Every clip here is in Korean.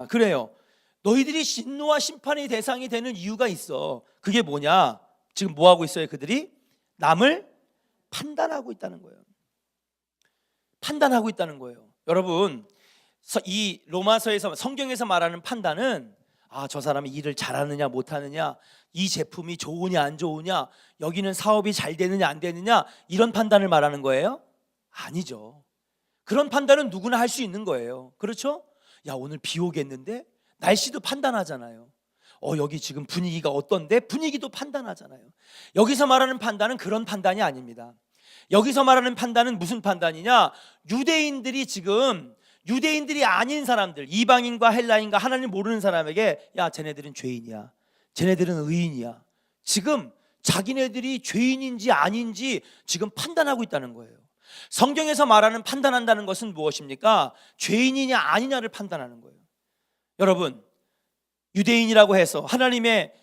그래요. 너희들이 진노와 심판의 대상이 되는 이유가 있어. 그게 뭐냐? 지금 뭐 하고 있어요? 그들이 남을 판단하고 있다는 거예요. 판단하고 있다는 거예요. 여러분, 이 로마서에서 성경에서 말하는 판단은 저 사람이 일을 잘하느냐 못하느냐, 이 제품이 좋으냐 안 좋으냐, 여기는 사업이 잘 되느냐 안 되느냐, 이런 판단을 말하는 거예요? 아니죠. 그런 판단은 누구나 할 수 있는 거예요. 그렇죠? 야, 오늘 비 오겠는데? 날씨도 판단하잖아요. 여기 지금 분위기가 어떤데? 분위기도 판단하잖아요. 여기서 말하는 판단은 그런 판단이 아닙니다. 여기서 말하는 판단은 무슨 판단이냐? 유대인들이 아닌 사람들, 이방인과 헬라인과 하나님 모르는 사람에게 야, 쟤네들은 죄인이야, 쟤네들은 의인이야, 지금 자기네들이 죄인인지 아닌지 지금 판단하고 있다는 거예요. 성경에서 말하는 판단한다는 것은 무엇입니까? 죄인이냐 아니냐를 판단하는 거예요. 여러분, 유대인이라고 해서 하나님의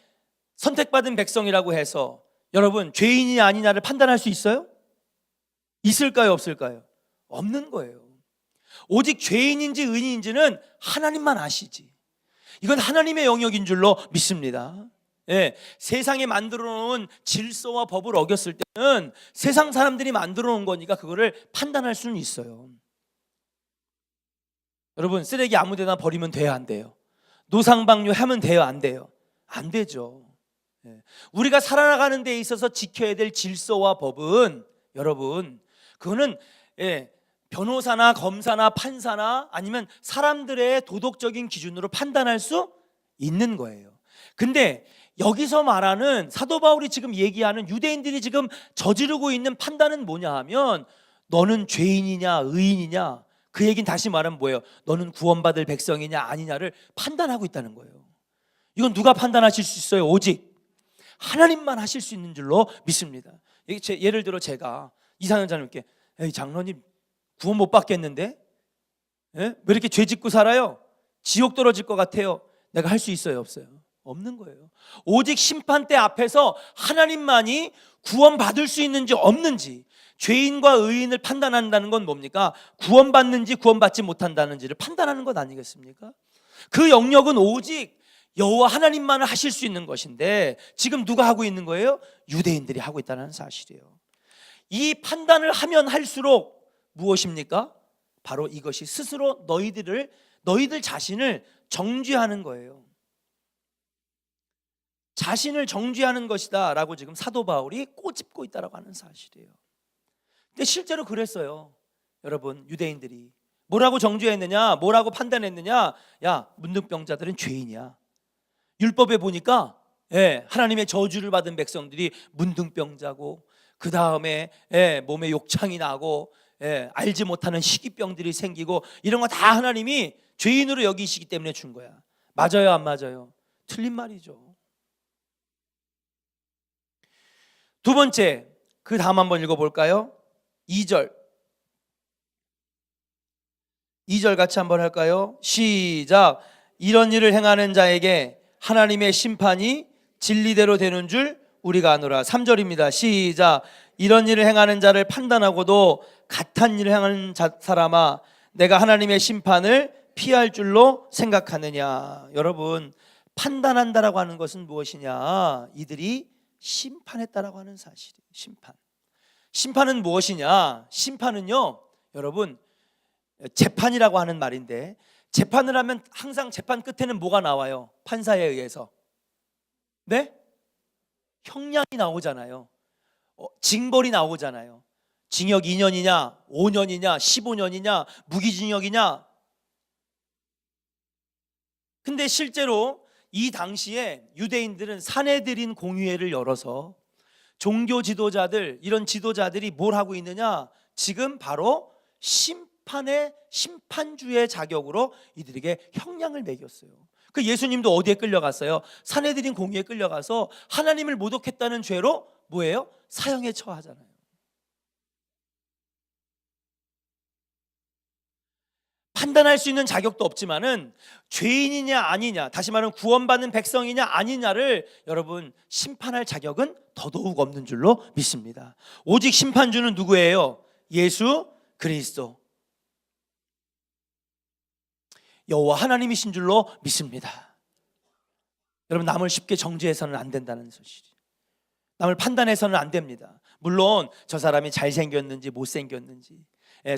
선택받은 백성이라고 해서 여러분 죄인이냐 아니냐를 판단할 수 있어요? 있을까요? 없을까요? 없는 거예요. 오직 죄인인지 의인인지는 하나님만 아시지. 이건 하나님의 영역인 줄로 믿습니다. 세상에 만들어 놓은 질서와 법을 어겼을 때는 세상 사람들이 만들어 놓은 거니까 그거를 판단할 수는 있어요. 여러분, 쓰레기 아무 데나 버리면 돼요, 안 돼요? 노상방뇨 하면 돼요, 안 돼요? 안 되죠. 우리가 살아나가는 데 있어서 지켜야 될 질서와 법은 여러분, 그거는 변호사나 검사나 판사나 아니면 사람들의 도덕적인 기준으로 판단할 수 있는 거예요. 근데 여기서 말하는 사도 바울이 지금 얘기하는 유대인들이 지금 저지르고 있는 판단은 뭐냐 하면 너는 죄인이냐 의인이냐, 그 얘기는 다시 말하면 뭐예요? 너는 구원받을 백성이냐 아니냐를 판단하고 있다는 거예요. 이건 누가 판단하실 수 있어요? 오직 하나님만 하실 수 있는 줄로 믿습니다. 예를 들어 제가 이상현자님께 에이, 장로님 구원 못 받겠는데? 왜 이렇게 죄 짓고 살아요? 지옥 떨어질 것 같아요. 내가 할 수 있어요? 없어요? 없는 거예요. 오직 심판대 앞에서 하나님만이 구원받을 수 있는지 없는지, 죄인과 의인을 판단한다는 건 뭡니까? 구원받는지 구원받지 못한다는지를 판단하는 것 아니겠습니까? 그 영역은 오직 여호와 하나님만을 하실 수 있는 것인데 지금 누가 하고 있는 거예요? 유대인들이 하고 있다는 사실이에요. 이 판단을 하면 할수록 무엇입니까? 바로 이것이 스스로 너희들 자신을 정죄하는 거예요. 자신을 정죄하는 것이다 라고 지금 사도 바울이 꼬집고 있다라고 하는 사실이에요. 근데 실제로 그랬어요. 여러분, 유대인들이 뭐라고 정죄했느냐, 뭐라고 판단했느냐? 야, 문둥병자들은 죄인이야. 율법에 보니까 하나님의 저주를 받은 백성들이 문둥병자고, 그 다음에 몸에 욕창이 나고, 알지 못하는 희귀병들이 생기고, 이런 거 다 하나님이 죄인으로 여기시기 때문에 준 거야. 맞아요, 안 맞아요? 틀린 말이죠. 두 번째, 그 다음 한번 읽어볼까요? 2절 같이 한번 할까요? 시작. 이런 일을 행하는 자에게 하나님의 심판이 진리대로 되는 줄 우리가 아노라. 3절입니다. 시작. 이런 일을 행하는 자를 판단하고도 같은 일을 행하는 사람아, 내가 하나님의 심판을 피할 줄로 생각하느냐. 여러분, 판단한다라고 하는 것은 무엇이냐? 이들이 심판했다라고 하는 사실이에요. 심판은 무엇이냐? 심판은요, 여러분, 재판이라고 하는 말인데, 재판을 하면 항상 재판 끝에는 뭐가 나와요? 판사에 의해서 형량이 나오잖아요. 징벌이 나오잖아요. 징역 2년이냐 5년이냐 15년이냐 무기징역이냐. 근데 실제로 이 당시에 유대인들은 산헤드린 공의회를 열어서 종교 지도자들, 이런 지도자들이 뭘 하고 있느냐? 지금 바로 심판주의 자격으로 이들에게 형량을 매겼어요. 그 예수님도 어디에 끌려갔어요? 산헤드린 공의회에 끌려가서 하나님을 모독했다는 죄로 뭐예요? 사형에 처하잖아요. 판단할 수 있는 자격도 없지만은 죄인이냐 아니냐, 다시 말하면 구원받는 백성이냐 아니냐를 여러분 심판할 자격은 더더욱 없는 줄로 믿습니다. 오직 심판주는 누구예요? 예수 그리스도. 여호와 하나님이신 줄로 믿습니다. 여러분, 남을 쉽게 정죄해서는 안 된다는 사실이에요. 남을 판단해서는 안 됩니다. 물론 저 사람이 잘생겼는지 못생겼는지,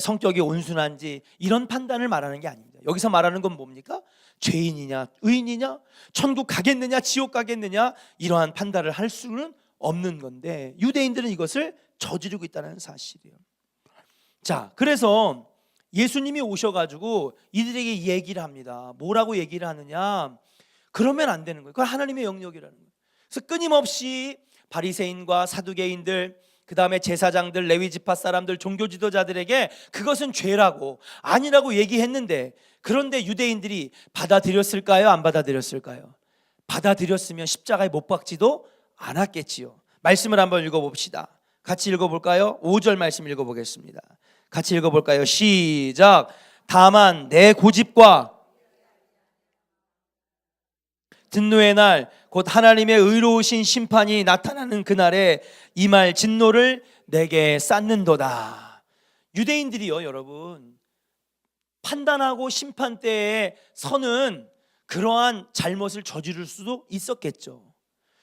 성격이 온순한지 이런 판단을 말하는 게 아닙니다. 여기서 말하는 건 뭡니까? 죄인이냐 의인이냐, 천국 가겠느냐 지옥 가겠느냐, 이러한 판단을 할 수는 없는 건데 유대인들은 이것을 저지르고 있다는 사실이에요. 자, 그래서 예수님이 오셔가지고 이들에게 이 얘기를 합니다. 뭐라고 얘기를 하느냐? 그러면 안 되는 거예요. 그건 하나님의 영역이라는 거예요. 그래서 끊임없이 바리새인과 사두개인들, 그 다음에 제사장들, 레위 지파 사람들, 종교 지도자들에게 그것은 죄라고 아니라고 얘기했는데, 그런데 유대인들이 받아들였을까요? 안 받아들였을까요? 받아들였으면 십자가에 못 박지도 않았겠지요. 말씀을 한번 읽어봅시다. 같이 읽어볼까요? 5절 말씀 읽어보겠습니다. 같이 읽어볼까요? 시작. 다만 내 고집과 진노의 날, 곧 하나님의 의로우신 심판이 나타나는 그날에 이 말 진노를 내게 쌓는도다. 유대인들이요, 여러분, 판단하고 심판 때에 서는 그러한 잘못을 저지를 수도 있었겠죠.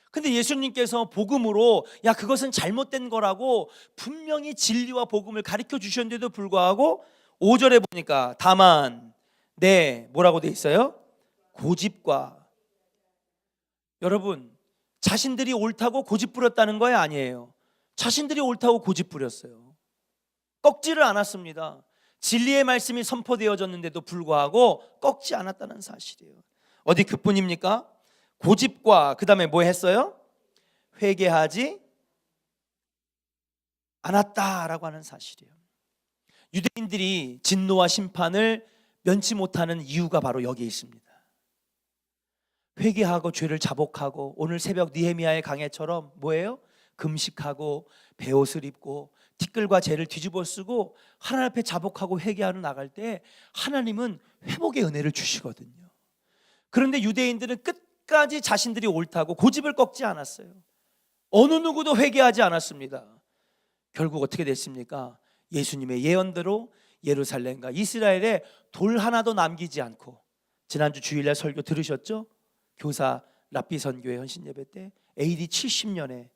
근데 예수님께서 복음으로 야 그것은 잘못된 거라고 분명히 진리와 복음을 가르쳐 주셨는데도 불구하고 5절에 보니까 다만 내 뭐라고 돼 있어요? 고집과. 여러분, 자신들이 옳다고 고집 부렸다는 거야? 아니에요. 자신들이 옳다고 고집 부렸어요. 꺾지를 않았습니다. 진리의 말씀이 선포되어졌는데도 불구하고 꺾지 않았다는 사실이에요. 어디 그뿐입니까? 고집과 그 다음에 뭐 했어요? 회개하지 않았다라고 하는 사실이에요. 유대인들이 진노와 심판을 면치 못하는 이유가 바로 여기에 있습니다. 회개하고 죄를 자복하고 오늘 새벽 느헤미야의 강해처럼 뭐예요? 금식하고 베옷을 입고 티끌과 죄를 뒤집어 쓰고 하나님 앞에 자복하고 회개하러 나갈 때 하나님은 회복의 은혜를 주시거든요. 그런데 유대인들은 끝까지 자신들이 옳다고 고집을 꺾지 않았어요. 어느 누구도 회개하지 않았습니다. 결국 어떻게 됐습니까? 예수님의 예언대로 예루살렘과 이스라엘에 돌 하나도 남기지 않고, 지난주 주일날 설교 들으셨죠? 교사 랍비 선교회 헌신 예배 때 AD 70년에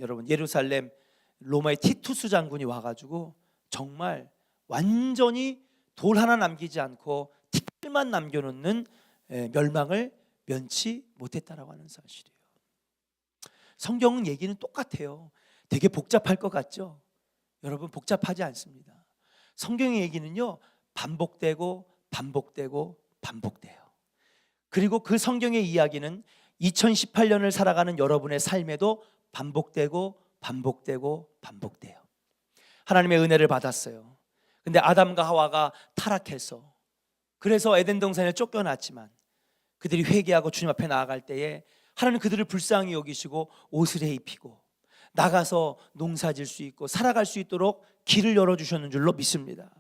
여러분 예루살렘 로마의 티투스 장군이 와가지고 정말 완전히 돌 하나 남기지 않고 티끌만 남겨놓는 멸망을 면치 못했다라고 하는 사실이에요. 성경은 얘기는 똑같아요. 되게 복잡할 것 같죠? 여러분, 복잡하지 않습니다. 성경의 얘기는요 반복되고 반복되고 반복돼요. 그리고 그 성경의 이야기는 2018년을 살아가는 여러분의 삶에도 반복되고 반복되고 반복돼요. 하나님의 은혜를 받았어요. 근데 아담과 하와가 타락해서, 그래서 에덴 동산에 쫓겨났지만 그들이 회개하고 주님 앞에 나아갈 때에 하나님 그들을 불쌍히 여기시고 옷을 입히고 나가서 농사질 수 있고 살아갈 수 있도록 길을 열어주셨는 줄로 믿습니다.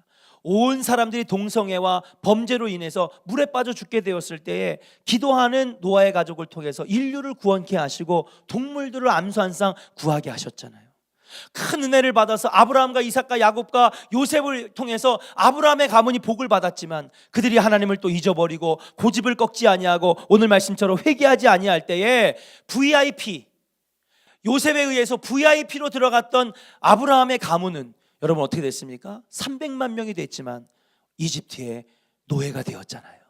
온 사람들이 동성애와 범죄로 인해서 물에 빠져 죽게 되었을 때에 기도하는 노아의 가족을 통해서 인류를 구원케 하시고 동물들을 암수한상 구하게 하셨잖아요. 큰 은혜를 받아서 아브라함과 이삭과 야곱과 요셉을 통해서 아브라함의 가문이 복을 받았지만 그들이 하나님을 또 잊어버리고 고집을 꺾지 아니하고 오늘 말씀처럼 회개하지 아니할 때에 VIP, 요셉에 의해서 VIP로 들어갔던 아브라함의 가문은 여러분 어떻게 됐습니까? 300만 명이 됐지만 이집트의 노예가 되었잖아요.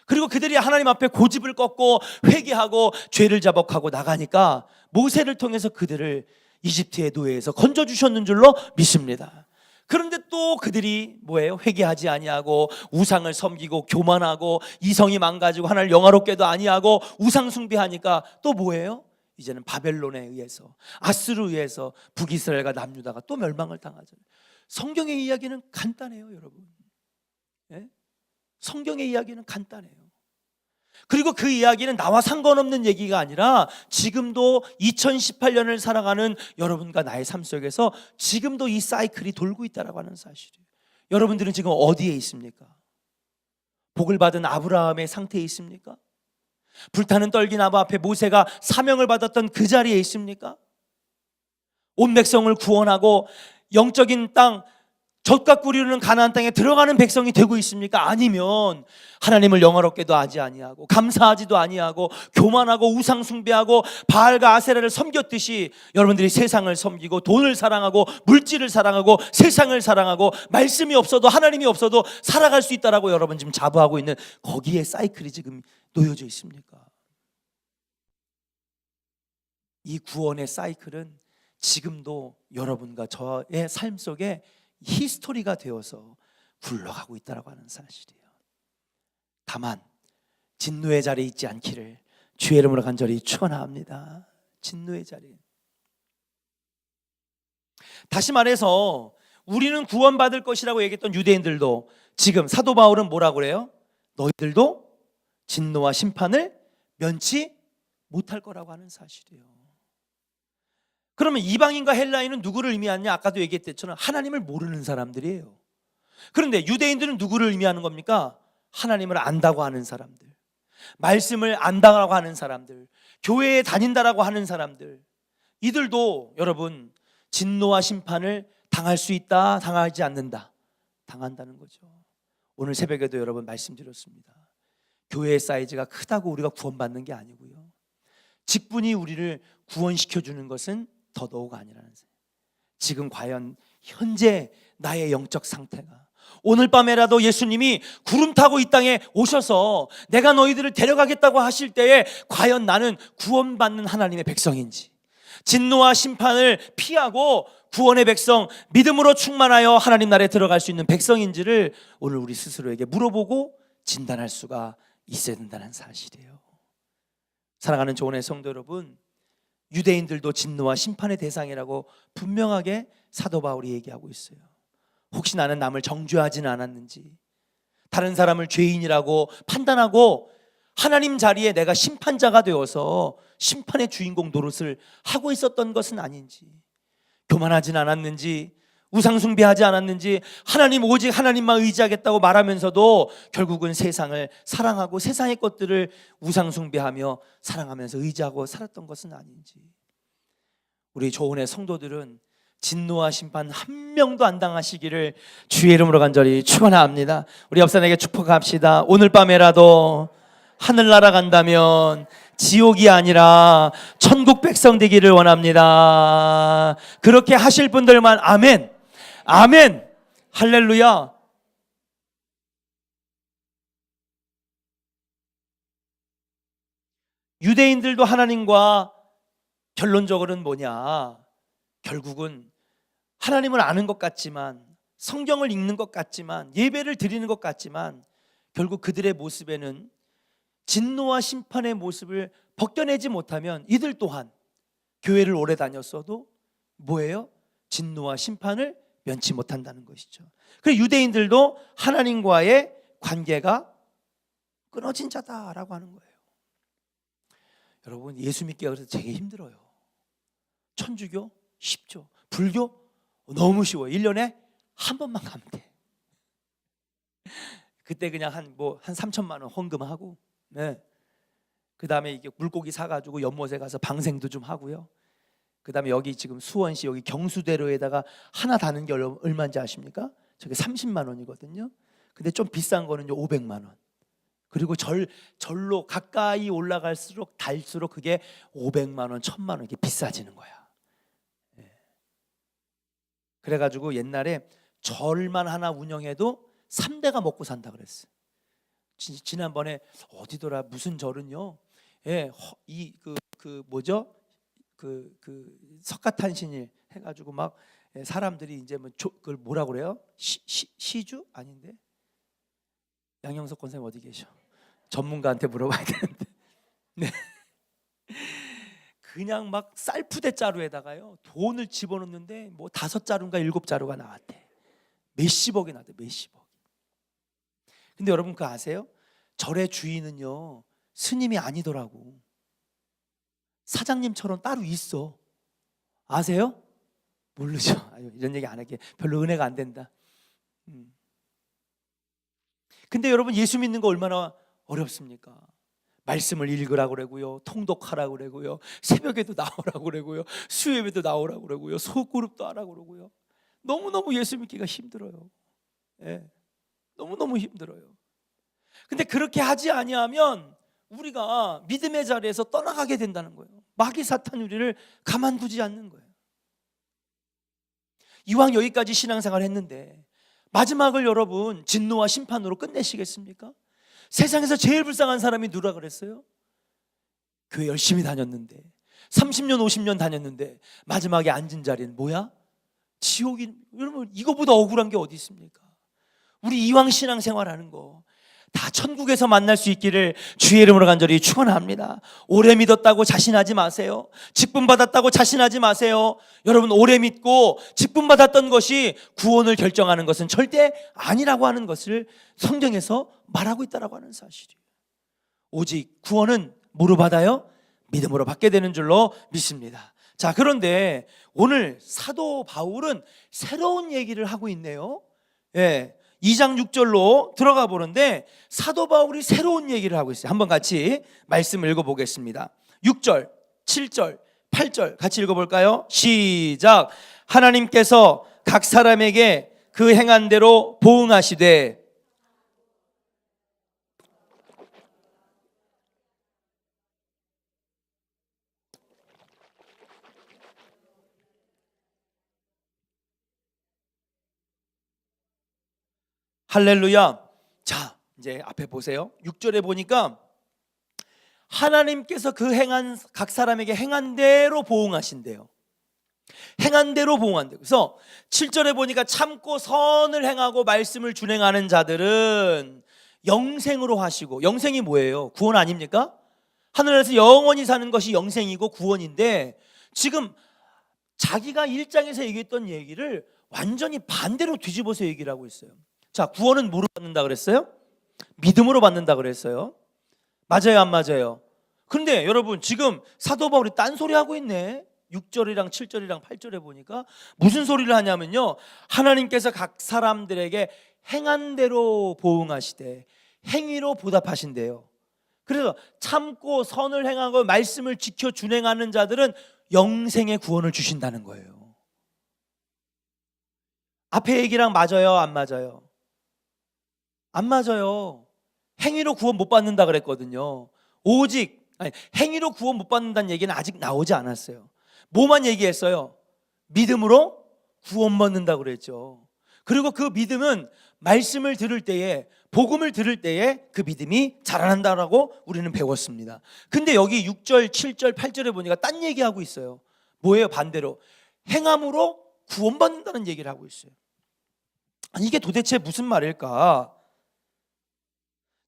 그리고 그들이 하나님 앞에 고집을 꺾고 회개하고 죄를 자복하고 나가니까 모세를 통해서 그들을 이집트의 노예에서 건져주셨는 줄로 믿습니다. 그런데 또 그들이 뭐예요? 회개하지 아니하고 우상을 섬기고 교만하고 이성이 망가지고 하나님을 영화롭게도 아니하고 우상 숭배하니까 또 뭐예요? 이제는 바벨론에 의해서, 아스르에 의해서 북이스라엘과 남유다가 또 멸망을 당하잖아요. 성경의 이야기는 간단해요, 여러분. 예? 성경의 이야기는 간단해요. 그리고 그 이야기는 나와 상관없는 얘기가 아니라 지금도 2018년을 살아가는 여러분과 나의 삶 속에서 지금도 이 사이클이 돌고 있다고 하는 사실이에요. 여러분들은 지금 어디에 있습니까? 복을 받은 아브라함의 상태에 있습니까? 불타는 떨기나무 앞에 모세가 사명을 받았던 그 자리에 있습니까? 온 백성을 구원하고 영적인 땅 젖과 꿀이 흐르는 가나안 땅에 들어가는 백성이 되고 있습니까? 아니면 하나님을 영화롭게도 하지 아니하고 감사하지도 아니하고 교만하고 우상 숭배하고 바알과 아세라를 섬겼듯이 여러분들이 세상을 섬기고 돈을 사랑하고 물질을 사랑하고 세상을 사랑하고 말씀이 없어도 하나님이 없어도 살아갈 수 있다라고 여러분 지금 자부하고 있는 거기에 사이클이 지금 놓여져 있습니까? 이 구원의 사이클은 지금도 여러분과 저의 삶 속에 히스토리가 되어서 굴러가고 있다고 하는 사실이에요. 다만 진노의 자리에 있지 않기를 주의 이름으로 간절히 축원합니다. 진노의 자리. 다시 말해서 우리는 구원받을 것이라고 얘기했던 유대인들도 지금 사도 바울은 뭐라고 그래요? 너희들도 진노와 심판을 면치 못할 거라고 하는 사실이에요. 그러면 이방인과 헬라인은 누구를 의미하느냐? 아까도 얘기했듯처럼 하나님을 모르는 사람들이에요. 그런데 유대인들은 누구를 의미하는 겁니까? 하나님을 안다고 하는 사람들, 말씀을 안다고 하는 사람들, 교회에 다닌다라고 하는 사람들, 이들도 여러분 진노와 심판을 당할 수 있다, 당하지 않는다, 당한다는 거죠. 오늘 새벽에도 여러분 말씀드렸습니다. 교회의 사이즈가 크다고 우리가 구원받는 게 아니고요, 직분이 우리를 구원시켜주는 것은 더더욱 아니라는 사실. 지금 과연 현재 나의 영적 상태가, 오늘 밤에라도 예수님이 구름 타고 이 땅에 오셔서 내가 너희들을 데려가겠다고 하실 때에 과연 나는 구원받는 하나님의 백성인지, 진노와 심판을 피하고 구원의 백성, 믿음으로 충만하여 하나님 나라에 들어갈 수 있는 백성인지를 오늘 우리 스스로에게 물어보고 진단할 수가 있어야 된다는 사실이에요. 사랑하는 조은의 성도 여러분, 유대인들도 진노와 심판의 대상이라고 분명하게 사도 바울이 얘기하고 있어요. 혹시 나는 남을 정죄하지는 않았는지, 다른 사람을 죄인이라고 판단하고 하나님 자리에 내가 심판자가 되어서 심판의 주인공 노릇을 하고 있었던 것은 아닌지, 교만하지는 않았는지, 우상숭배하지 않았는지, 하나님 오직 하나님만 의지하겠다고 말하면서도 결국은 세상을 사랑하고 세상의 것들을 우상숭배하며 사랑하면서 의지하고 살았던 것은 아닌지. 우리 조은의 성도들은 진노와 심판 한 명도 안 당하시기를 주의 이름으로 간절히 축원합니다. 우리 옆사람에게 축복합시다. 오늘 밤에라도 하늘나라 간다면 지옥이 아니라 천국 백성 되기를 원합니다. 그렇게 하실 분들만 아멘, 아멘, 할렐루야. 유대인들도 하나님과 결론적으로는 뭐냐? 결국은 하나님을 아는 것 같지만, 성경을 읽는 것 같지만, 예배를 드리는 것 같지만, 결국 그들의 모습에는 진노와 심판의 모습을 벗겨내지 못하면 이들 또한 교회를 오래 다녔어도 뭐예요? 진노와 심판을 면치 못한다는 것이죠. 그래서 유대인들도 하나님과의 관계가 끊어진 자다라고 하는 거예요. 여러분, 예수 믿기가 그래서 되게 힘들어요. 천주교 쉽죠. 불교 너무 쉬워요. 1년에 한 번만 가면 돼. 그때 그냥 한 3천만 원 헌금하고, 네. 그 다음에 이게 물고기 사가지고 연못에 가서 방생도 좀 하고요. 그 다음에 여기 지금 수원시 여기 경수대로에다가 하나 다는 게 얼마인지 아십니까? 저게 30만 원이거든요. 근데 좀 비싼 거는요 500만 원. 그리고 절로 가까이 올라갈수록 달수록 그게 500만 원, 1000만 원 이게 비싸지는 거야. 네. 그래가지고 옛날에 절만 하나 운영해도 3대가 먹고 산다 그랬어. 지난번에 어디더라 무슨 절은요, 예, 뭐죠? 그 석가탄신일 해가지고 막 사람들이 이제 그걸 뭐라 그래요? 시주 아닌데? 양영석 권사님 어디 계셔? 전문가한테 물어봐야 되는데. 네. 그냥 막 쌀푸대 자루에다가요 돈을 집어넣는데 뭐 5자루인가 7자루가 나왔대. 몇십억이 나왔대. 몇십억. 근데 여러분 그거 아세요? 절의 주인은요 스님이 아니더라고. 사장님처럼 따로 있어. 아세요? 모르죠. 아유, 이런 얘기 안 할게. 별로 은혜가 안 된다. 근데 여러분 예수 믿는 거 얼마나 어렵습니까? 말씀을 읽으라고 그러고요, 통독하라고 그러고요, 새벽에도 나오라고 그러고요, 수요예배도 나오라고 그러고요, 소그룹도 하라고 그러고요. 너무너무 예수 믿기가 힘들어요. 예. 너무너무 힘들어요. 근데 그렇게 하지 아니하면 우리가 믿음의 자리에서 떠나가게 된다는 거예요. 마귀 사탄 우리를 가만두지 않는 거예요. 이왕 여기까지 신앙생활 했는데 마지막을 여러분 진노와 심판으로 끝내시겠습니까? 세상에서 제일 불쌍한 사람이 누가 그랬어요? 교회 열심히 다녔는데 30년 50년 다녔는데 마지막에 앉은 자리는 뭐야? 지옥이. 여러분 이거보다 억울한 게 어디 있습니까? 우리 이왕 신앙생활하는 거 다 천국에서 만날 수 있기를 주의 이름으로 간절히 축원합니다. 오래 믿었다고 자신하지 마세요. 직분 받았다고 자신하지 마세요. 여러분 오래 믿고 직분 받았던 것이 구원을 결정하는 것은 절대 아니라고 하는 것을 성경에서 말하고 있다라고 하는 사실이에요. 오직 구원은 뭐로 받아요? 믿음으로 받게 되는 줄로 믿습니다. 자, 그런데 오늘 사도 바울은 새로운 얘기를 하고 있네요. 예. 2장 6절로 들어가 보는데 사도 바울이 새로운 얘기를 하고 있어요. 한번 같이 말씀을 읽어보겠습니다. 6절, 7절, 8절 같이 읽어볼까요? 시작. 하나님께서 각 사람에게 그 행한 대로 보응하시되. 할렐루야. 자, 이제 앞에 보세요. 6절에 보니까 하나님께서 그 행한 각 사람에게 행한 대로 보응하신대요. 행한 대로 보응한대요. 그래서 7절에 보니까 참고 선을 행하고 말씀을 준행하는 자들은 영생으로 하시고. 영생이 뭐예요? 구원 아닙니까? 하늘에서 영원히 사는 것이 영생이고 구원인데 지금 자기가 1장에서 얘기했던 얘기를 완전히 반대로 뒤집어서 얘기를 하고 있어요. 자, 구원은 뭐로 받는다 그랬어요? 믿음으로 받는다 그랬어요. 맞아요, 안 맞아요? 그런데 여러분 지금 사도 바울이 딴소리 하고 있네. 6절이랑 7절이랑 8절에 보니까 무슨 소리를 하냐면요, 하나님께서 각 사람들에게 행한 대로 보응하시되 행위로 보답하신대요. 그래서 참고 선을 행하고 말씀을 지켜 준행하는 자들은 영생의 구원을 주신다는 거예요. 앞에 얘기랑 맞아요, 안 맞아요? 안 맞아요. 행위로 구원 못 받는다 그랬거든요. 행위로 구원 못 받는다는 얘기는 아직 나오지 않았어요. 뭐만 얘기했어요? 믿음으로 구원 받는다 그랬죠. 그리고 그 믿음은 말씀을 들을 때에, 복음을 들을 때에 그 믿음이 자라난다라고 우리는 배웠습니다. 근데 여기 6절, 7절, 8절에 보니까 딴 얘기하고 있어요. 뭐예요? 반대로 행함으로 구원 받는다는 얘기를 하고 있어요. 아니, 이게 도대체 무슨 말일까?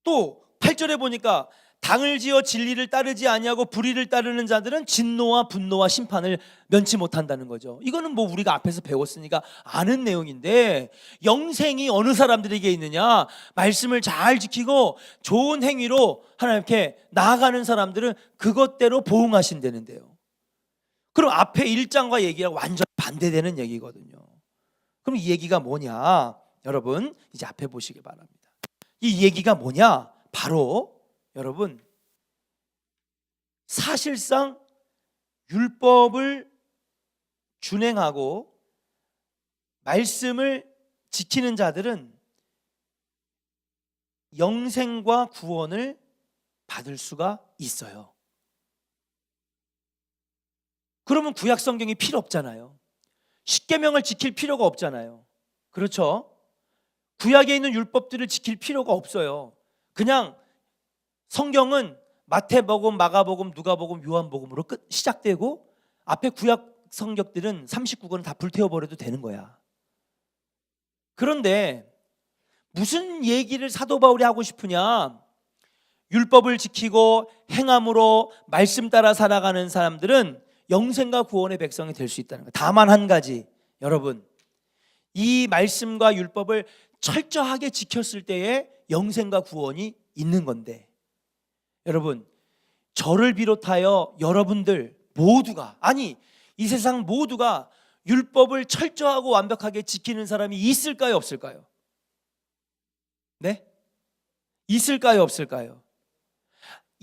또 8절에 보니까 당을 지어 진리를 따르지 아니하고 불의를 따르는 자들은 진노와 분노와 심판을 면치 못한다는 거죠. 이거는 뭐 우리가 앞에서 배웠으니까 아는 내용인데, 영생이 어느 사람들에게 있느냐? 말씀을 잘 지키고 좋은 행위로 하나님께 나아가는 사람들은 그것대로 보응하신다는데요. 그럼 앞에 1장과 얘기가 완전 반대되는 얘기거든요. 그럼 이 얘기가 뭐냐? 여러분 이제 앞에 보시기 바랍니다. 이 얘기가 뭐냐? 바로 여러분 사실상 율법을 준행하고 말씀을 지키는 자들은 영생과 구원을 받을 수가 있어요. 그러면 구약 성경이 필요 없잖아요. 십계명을 지킬 필요가 없잖아요. 그렇죠? 구약에 있는 율법들을 지킬 필요가 없어요. 그냥 성경은 마태복음, 마가복음, 누가복음, 요한복음으로 시작되고 앞에 구약 성경들은 39권은 다 불태워버려도 되는 거야. 그런데 무슨 얘기를 사도 바울이 하고 싶으냐? 율법을 지키고 행함으로 말씀 따라 살아가는 사람들은 영생과 구원의 백성이 될 수 있다는 거예요. 다만 한 가지, 여러분, 이 말씀과 율법을 철저하게 지켰을 때에 영생과 구원이 있는 건데, 여러분 저를 비롯하여 여러분들 모두가, 아니 이 세상 모두가 율법을 철저하고 완벽하게 지키는 사람이 있을까요, 없을까요? 네? 있을까요, 없을까요?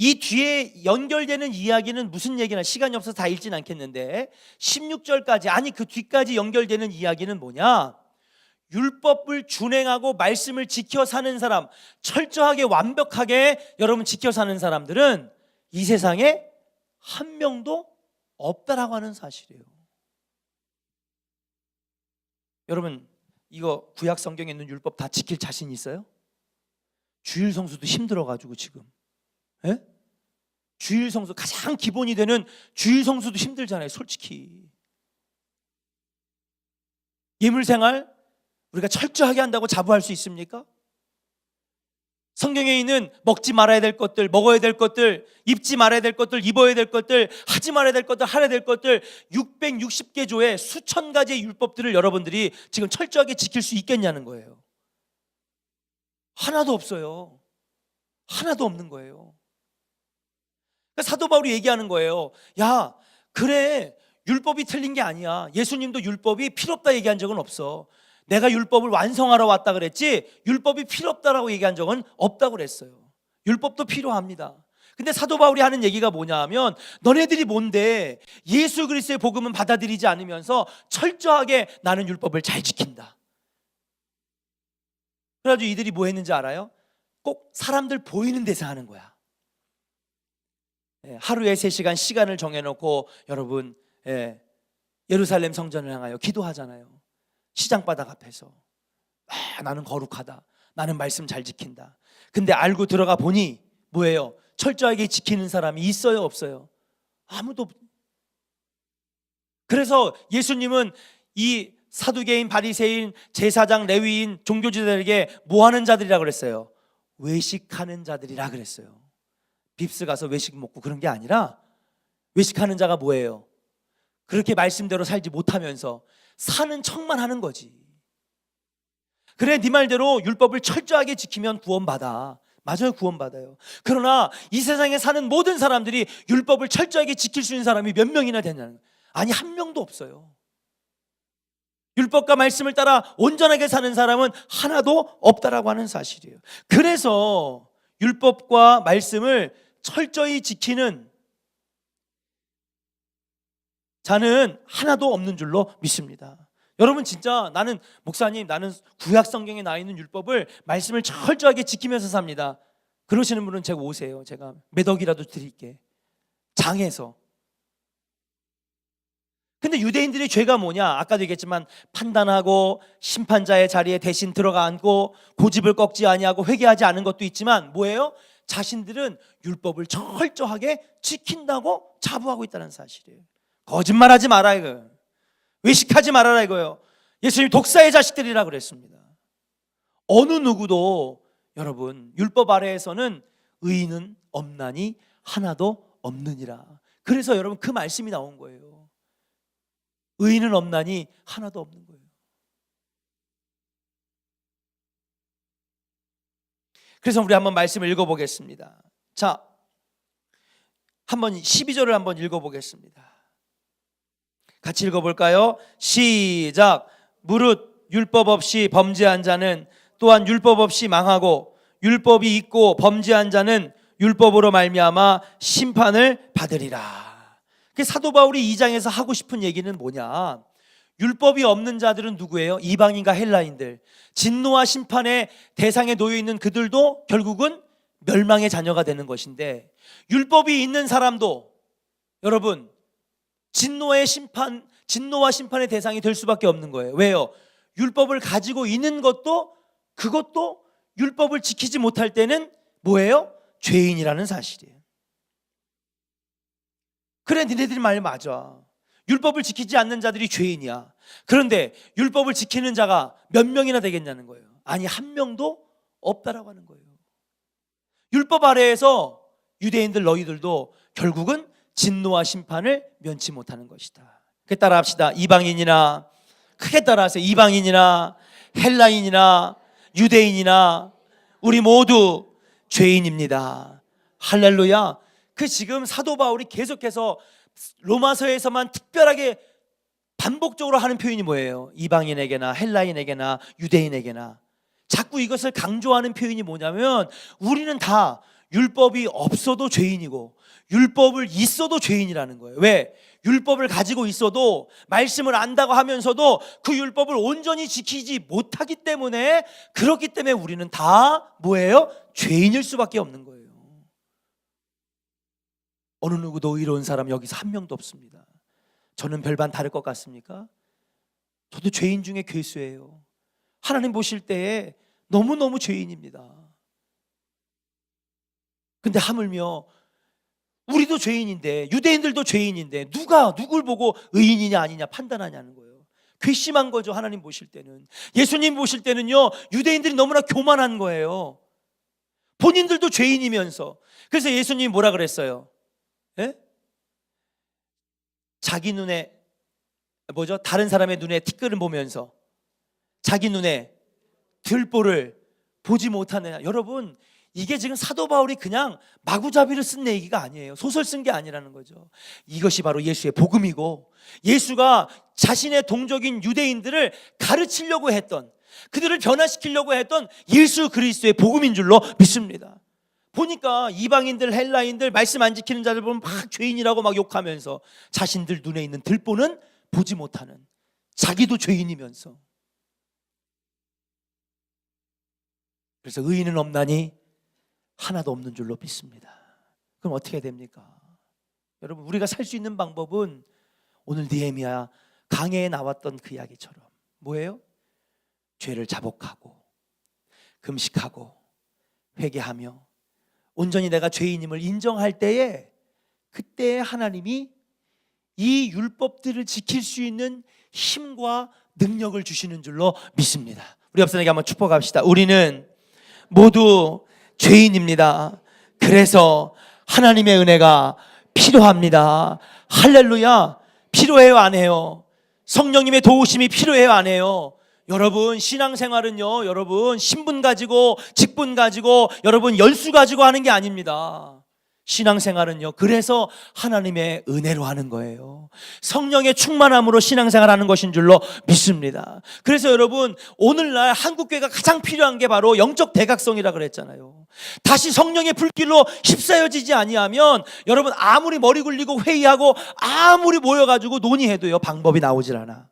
이 뒤에 연결되는 이야기는 무슨 얘기나 시간이 없어서 다 읽진 않겠는데 16절까지 아니 그 뒤까지 연결되는 이야기는 뭐냐? 율법을 준행하고 말씀을 지켜 사는 사람, 철저하게 완벽하게 여러분 지켜 사는 사람들은 이 세상에 한 명도 없다라고 하는 사실이에요. 여러분 이거 구약 성경에 있는 율법 다 지킬 자신 있어요? 주일 성수도 힘들어가지고 지금 예? 주일 성수 가장 기본이 되는 주일 성수도 힘들잖아요. 솔직히 예물 생활 우리가 철저하게 한다고 자부할 수 있습니까? 성경에 있는 먹지 말아야 될 것들, 먹어야 될 것들, 입지 말아야 될 것들, 입어야 될 것들, 하지 말아야 될 것들, 하야 될 것들 660개 조의 수천 가지의 율법들을 여러분들이 지금 철저하게 지킬 수 있겠냐는 거예요. 하나도 없어요. 하나도 없는 거예요. 사도 바울이 얘기하는 거예요. 야, 그래 율법이 틀린 게 아니야. 예수님도 율법이 필요 없다 얘기한 적은 없어. 내가 율법을 완성하러 왔다 그랬지 율법이 필요 없다라고 얘기한 적은 없다고 그랬어요. 율법도 필요합니다. 근데 사도 바울이 하는 얘기가 뭐냐 하면 너네들이 뭔데 예수 그리스도의 복음은 받아들이지 않으면서 철저하게 나는 율법을 잘 지킨다. 그래가지고 이들이 뭐 했는지 알아요? 꼭 사람들 보이는 데서 하는 거야. 하루에 3시간 시간을 정해놓고 여러분 예루살렘 성전을 향하여 기도하잖아요. 시장바닥 앞에서 나는 거룩하다. 나는 말씀 잘 지킨다. 근데 알고 들어가 보니 뭐예요? 철저하게 지키는 사람이 있어요? 없어요? 아무도 없... 그래서 예수님은 이 사두개인, 바리새인, 제사장, 레위인, 종교지들에게 뭐하는 자들이라 그랬어요? 외식하는 자들이라 그랬어요. 빕스 가서 외식 먹고 그런 게 아니라 외식하는 자가 뭐예요? 그렇게 말씀대로 살지 못하면서 사는 척만 하는 거지. 그래 네 말대로 율법을 철저하게 지키면 구원받아. 맞아요, 구원받아요. 그러나 이 세상에 사는 모든 사람들이 율법을 철저하게 지킬 수 있는 사람이 몇 명이나 되냐는 거예요. 아니 한 명도 없어요. 율법과 말씀을 따라 온전하게 사는 사람은 하나도 없다라고 하는 사실이에요. 그래서 율법과 말씀을 철저히 지키는 자는 하나도 없는 줄로 믿습니다. 여러분 진짜 나는 목사님 나는 구약 성경에 나와 있는 율법을 말씀을 철저하게 지키면서 삽니다. 그러시는 분은 제가 오세요. 제가 몇 억이라도 드릴게. 장에서. 근데 유대인들의 죄가 뭐냐? 아까도 얘기했지만 판단하고 심판자의 자리에 대신 들어가 앉고 고집을 꺾지 아니하고 회개하지 않은 것도 있지만 뭐예요? 자신들은 율법을 철저하게 지킨다고 자부하고 있다는 사실이에요. 거짓말하지 마라 이거. 외식하지 말아라 이거예요. 예수님 독사의 자식들이라 그랬습니다. 어느 누구도 여러분 율법 아래에서는 의인은 없나니 하나도 없느니라. 그래서 여러분 그 말씀이 나온 거예요. 의인은 없나니 하나도 없는 거예요. 그래서 우리 한번 말씀을 읽어보겠습니다. 자, 한번 12절을 한번 읽어보겠습니다. 같이 읽어볼까요? 시작. 무릇 율법 없이 범죄한 자는 또한 율법 없이 망하고 율법이 있고 범죄한 자는 율법으로 말미암아 심판을 받으리라. 사도 바울이 2장에서 하고 싶은 얘기는 뭐냐? 율법이 없는 자들은 누구예요? 이방인과 헬라인들. 진노와 심판의 대상에 놓여 있는 그들도 결국은 멸망의 자녀가 되는 것인데 율법이 있는 사람도 여러분 진노와 심판의 대상이 될 수밖에 없는 거예요. 왜요? 율법을 가지고 있는 것도 그것도 율법을 지키지 못할 때는 뭐예요? 죄인이라는 사실이에요. 그래 니네들이 말 맞아. 율법을 지키지 않는 자들이 죄인이야. 그런데 율법을 지키는 자가 몇 명이나 되겠냐는 거예요. 아니 한 명도 없다라고 하는 거예요. 율법 아래에서 유대인들 너희들도 결국은 진노와 심판을 면치 못하는 것이다. 그 따라 합시다. 이방인이나 크게 따라하세요. 이방인이나 헬라인이나 유대인이나 우리 모두 죄인입니다. 할렐루야. 그 지금 사도 바울이 계속해서 로마서에서만 특별하게 반복적으로 하는 표현이 뭐예요? 이방인에게나 헬라인에게나 유대인에게나 자꾸 이것을 강조하는 표현이 뭐냐면 우리는 다 율법이 없어도 죄인이고 율법을 있어도 죄인이라는 거예요. 왜? 율법을 가지고 있어도 말씀을 안다고 하면서도 그 율법을 온전히 지키지 못하기 때문에, 그렇기 때문에 우리는 다 뭐예요? 죄인일 수밖에 없는 거예요. 어느 누구도 의로운 사람 여기서 한 명도 없습니다. 저는 별반 다를 것 같습니까? 저도 죄인 중에 괴수예요. 하나님 보실 때에 너무너무 죄인입니다. 근데 하물며 우리도 죄인인데, 유대인들도 죄인인데 누가 누굴 보고 의인이냐 아니냐 판단하냐는 거예요. 괘씸한 거죠. 하나님 보실 때는. 예수님 보실 때는요, 유대인들이 너무나 교만한 거예요. 본인들도 죄인이면서. 그래서 예수님이 뭐라 그랬어요? 예? 자기 눈에 다른 사람의 눈에 티끌을 보면서 자기 눈에 들보를 보지 못하느냐. 여러분, 이게 지금 사도 바울이 그냥 마구잡이를 쓴 얘기가 아니에요. 소설 쓴 게 아니라는 거죠. 이것이 바로 예수의 복음이고, 예수가 자신의 동족인 유대인들을 가르치려고 했던, 그들을 변화시키려고 했던 예수 그리스도의 복음인 줄로 믿습니다. 보니까 이방인들, 헬라인들, 말씀 안 지키는 자들 보면 막 죄인이라고 막 욕하면서 자신들 눈에 있는 들보는 보지 못하는, 자기도 죄인이면서. 그래서 의인은 없나니 하나도 없는 줄로 믿습니다. 그럼 어떻게 해야 됩니까? 여러분, 우리가 살 수 있는 방법은 오늘 느헤미야 강해에 나왔던 그 이야기처럼 뭐예요? 죄를 자복하고 금식하고 회개하며 온전히 내가 죄인임을 인정할 때에, 그때 하나님이 이 율법들을 지킬 수 있는 힘과 능력을 주시는 줄로 믿습니다. 우리 옆 사람에게 한번 축복합시다. 우리는 모두 죄인입니다. 그래서 하나님의 은혜가 필요합니다. 할렐루야. 필요해요, 안 해요? 성령님의 도우심이 필요해요, 안 해요? 여러분, 신앙생활은요, 여러분 신분 가지고 직분 가지고 여러분 열수 가지고 하는 게 아닙니다. 신앙생활은요, 그래서 하나님의 은혜로 하는 거예요. 성령의 충만함으로 신앙생활하는 것인 줄로 믿습니다. 그래서 여러분, 오늘날 한국교회가 가장 필요한 게 바로 영적 대각성이라 그랬잖아요. 다시 성령의 불길로 휩싸여지지 아니하면 여러분, 아무리 머리 굴리고 회의하고 아무리 모여가지고 논의해도요, 방법이 나오질 않아.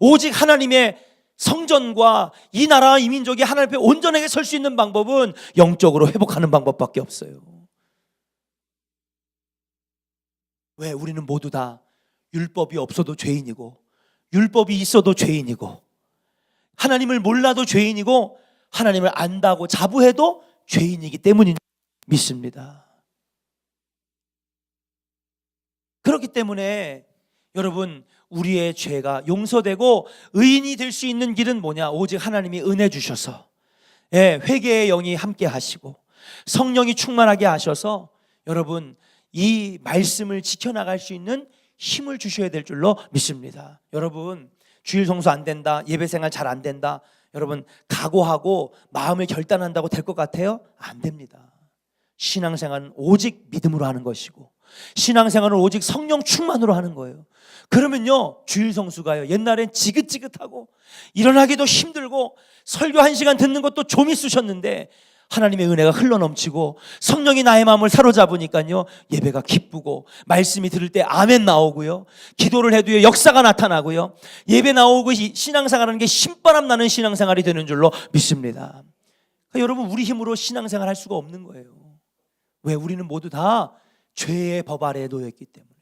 오직 하나님의 성전과 이 나라와 이 민족이 하나님 앞에 온전하게 설 수 있는 방법은 영적으로 회복하는 방법밖에 없어요. 왜? 우리는 모두 다 율법이 없어도 죄인이고 율법이 있어도 죄인이고 하나님을 몰라도 죄인이고 하나님을 안다고 자부해도 죄인이기 때문인 믿습니다. 그렇기 때문에 여러분, 우리의 죄가 용서되고 의인이 될 수 있는 길은 뭐냐? 오직 하나님이 은혜 주셔서, 회개의 영이 함께 하시고 성령이 충만하게 하셔서 여러분, 이 말씀을 지켜나갈 수 있는 힘을 주셔야 될 줄로 믿습니다. 여러분, 주일 성수 안 된다, 예배생활 잘 안 된다, 여러분 각오하고 마음을 결단한다고 될 것 같아요? 안 됩니다. 신앙생활은 오직 믿음으로 하는 것이고 신앙생활은 오직 성령 충만으로 하는 거예요. 그러면요, 주일 성수가요, 옛날엔 지긋지긋하고 일어나기도 힘들고 설교 1시간 듣는 것도 좀 있으셨는데 하나님의 은혜가 흘러넘치고 성령이 나의 마음을 사로잡으니까요, 예배가 기쁘고 말씀이 들을 때 아멘 나오고요, 기도를 해도요 역사가 나타나고요, 예배 나오고 신앙생활하는 게 신바람 나는 신앙생활이 되는 줄로 믿습니다. 그러니까 여러분, 우리 힘으로 신앙생활 할 수가 없는 거예요. 왜? 우리는 모두 다 죄의 법 아래에 놓여있기 때문에.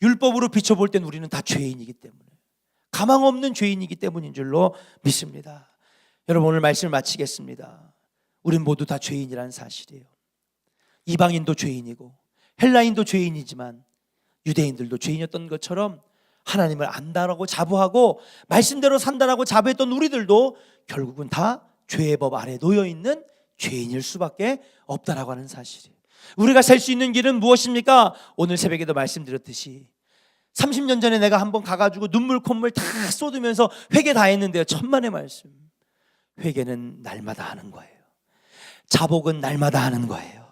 율법으로 비춰볼 땐 우리는 다 죄인이기 때문에, 가망 없는 죄인이기 때문인 줄로 믿습니다. 여러분, 오늘 말씀을 마치겠습니다. 우린 모두 다 죄인이라는 사실이에요. 이방인도 죄인이고 헬라인도 죄인이지만 유대인들도 죄인이었던 것처럼 하나님을 안다라고 자부하고 말씀대로 산다라고 자부했던 우리들도 결국은 다 죄의 법 아래 놓여있는 죄인일 수밖에 없다라고 하는 사실이에요. 우리가 살 수 있는 길은 무엇입니까? 오늘 새벽에도 말씀드렸듯이 30년 전에 내가 한번 가가지고 눈물 콧물 다 쏟으면서 회개 다 했는데요, 천만의 말씀. 회개는 날마다 하는 거예요. 자복은 날마다 하는 거예요.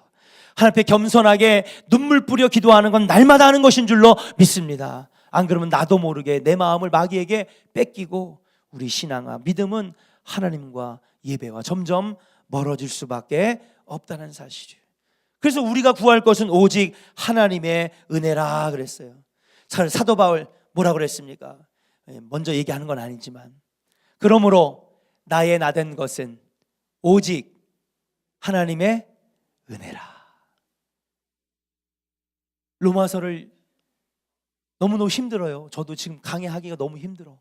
하나님 앞에 겸손하게 눈물 뿌려 기도하는 건 날마다 하는 것인 줄로 믿습니다. 안 그러면 나도 모르게 내 마음을 마귀에게 뺏기고 우리 신앙과 믿음은 하나님과 예배와 점점 멀어질 수밖에 없다는 사실이에요. 그래서 우리가 구할 것은 오직 하나님의 은혜라 그랬어요. 사도 바울 뭐라 그랬습니까? 먼저 얘기하는 건 아니지만, 그러므로 나의 나된 것은 오직 하나님의 은혜라. 로마서를 너무너무 힘들어요. 저도 지금 강의하기가 너무 힘들어.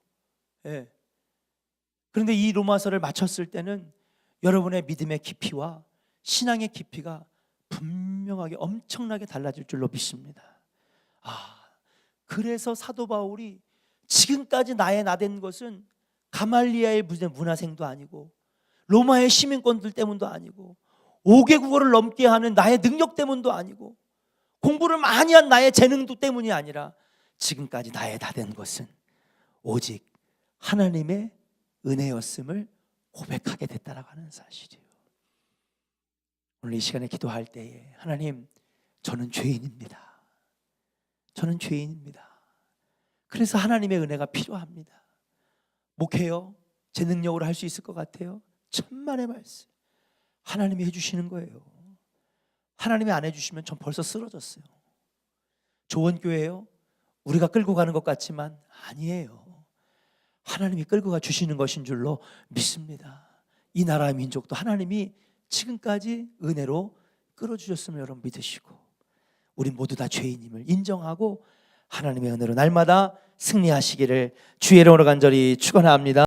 예. 그런데 이 로마서를 마쳤을 때는 여러분의 믿음의 깊이와 신앙의 깊이가 분명하게 엄청나게 달라질 줄로 믿습니다. 그래서 사도 바울이 지금까지 나의 나된 것은 가말리아의 문화생도 아니고 로마의 시민권들 때문도 아니고 5개 국어를 넘게 하는 나의 능력 때문도 아니고 공부를 많이 한 나의 재능도 때문이 아니라 지금까지 나의 나된 것은 오직 하나님의 은혜였음을 고백하게 됐다라고 하는 사실이에요. 오늘 이 시간에 기도할 때에 하나님, 저는 죄인입니다. 저는 죄인입니다. 그래서 하나님의 은혜가 필요합니다. 목회요? 제 능력으로 할 수 있을 것 같아요? 천만의 말씀. 하나님이 해주시는 거예요. 하나님이 안 해주시면 전 벌써 쓰러졌어요. 조원교회요? 우리가 끌고 가는 것 같지만 아니에요. 하나님이 끌고 가 주시는 것인 줄로 믿습니다. 이 나라의 민족도 하나님이 지금까지 은혜로 끌어주셨음을 여러분 믿으시고, 우리 모두 다 죄인임을 인정하고 하나님의 은혜로 날마다 승리하시기를 주의 이름으로 간절히 축원합니다.